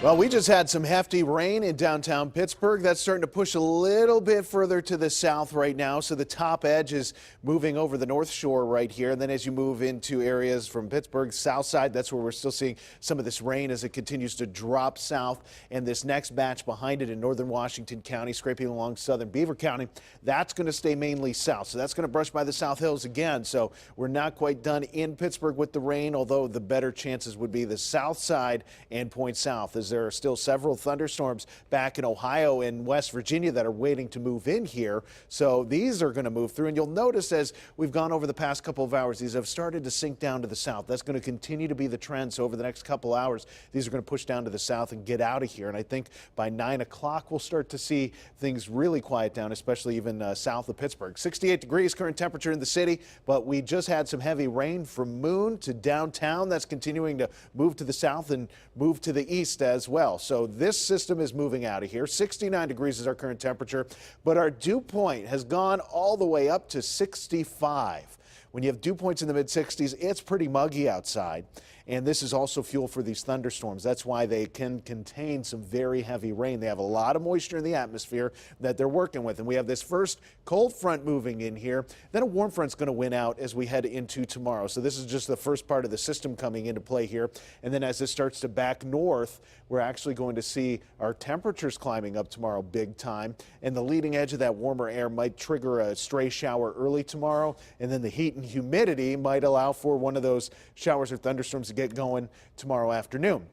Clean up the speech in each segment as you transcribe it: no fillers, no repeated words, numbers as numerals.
Well, we just had some hefty rain in downtown Pittsburgh. That's starting to push a little bit further to the south right now. So the top edge is moving over the North Shore right here. And then as you move into areas from Pittsburgh, south side, that's where we're still seeing some of this rain as it continues to drop south. And this next batch behind it in northern Washington County, scraping along southern Beaver County, that's going to stay mainly south. So that's going to brush by the South Hills again. So we're not quite done in Pittsburgh with the rain, although the better chances would be the south side and point south, as there are still several thunderstorms back in Ohio and West Virginia that are waiting to move in here. So these are going to move through, and you'll notice as we've gone over the past couple of hours, these have started to sink down to the south. That's going to continue to be the trend. So over the next couple hours, these are going to push down to the south and get out of here. And I think by 9 o'clock, we'll start to see things really quiet down, especially even south of Pittsburgh. 68 degrees current temperature in the city, but we just had some heavy rain from Moon to downtown. That's continuing to move to the south and move to the east as well. So this system is moving out of here. 69 degrees is our current temperature, but our dew point has gone all the way up to 65. When you have dew points in the mid-60s, it's pretty muggy outside. And this is also fuel for these thunderstorms. That's why they can contain some very heavy rain. They have a lot of moisture in the atmosphere that they're working with. And we have this first cold front moving in here. Then a warm front's going to win out as we head into tomorrow. So this is just the first part of the system coming into play here. And then as this starts to back north, we're actually going to see our temperatures climbing up tomorrow big time. And the leading edge of that warmer air might trigger a stray shower early tomorrow. And then the heat and humidity might allow for one of those showers or thunderstorms to get going tomorrow afternoon.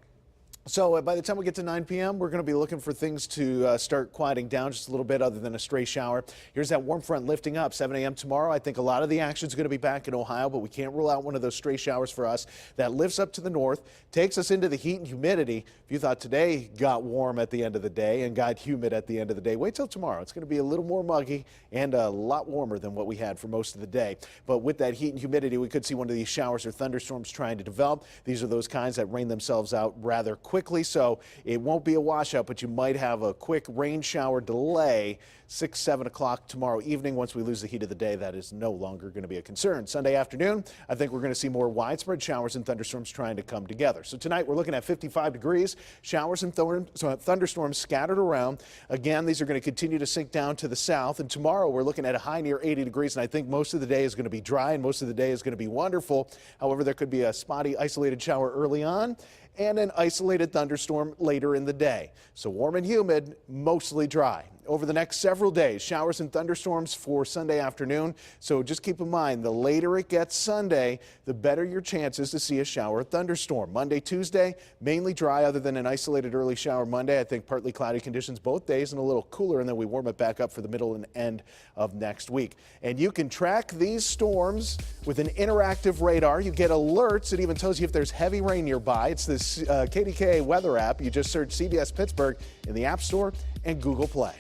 So by the time we get to 9 p.m., we're going to be looking for things to start quieting down just a little bit other than a stray shower. Here's that warm front lifting up 7 a.m. tomorrow. I think a lot of the action is going to be back in Ohio, but we can't rule out one of those stray showers for us. That lifts up to the north, takes us into the heat and humidity. If you thought today got warm at the end of the day and got humid at the end of the day, wait till tomorrow. It's going to be a little more muggy and a lot warmer than what we had for most of the day. But with that heat and humidity, we could see one of these showers or thunderstorms trying to develop. These are those kinds that rain themselves out rather quickly, so it won't be a washout, but you might have a quick rain shower delay 6, 7 o'clock tomorrow evening. Once we lose the heat of the day, that is no longer going to be a concern. Sunday afternoon, I think we're going to see more widespread showers and thunderstorms trying to come together. So tonight we're looking at 55 degrees, showers and thunderstorms scattered around. Again, these are going to continue to sink down to the south, and tomorrow we're looking at a high near 80 degrees, and I think most of the day is going to be dry and most of the day is going to be wonderful. However, there could be a spotty isolated shower early on and an isolated thunderstorm later in the day. So warm and humid, mostly dry. Over the next several days, showers and thunderstorms for Sunday afternoon. So just keep in mind, the later it gets Sunday, the better your chances to see a shower or thunderstorm. Monday, Tuesday, mainly dry other than an isolated early shower Monday. I think partly cloudy conditions both days and a little cooler, and then we warm it back up for the middle and end of next week. And you can track these storms with an interactive radar. You get alerts. It even tells you if there's heavy rain nearby. It's this KDKA weather app. You just search CBS Pittsburgh in the App Store and Google Play.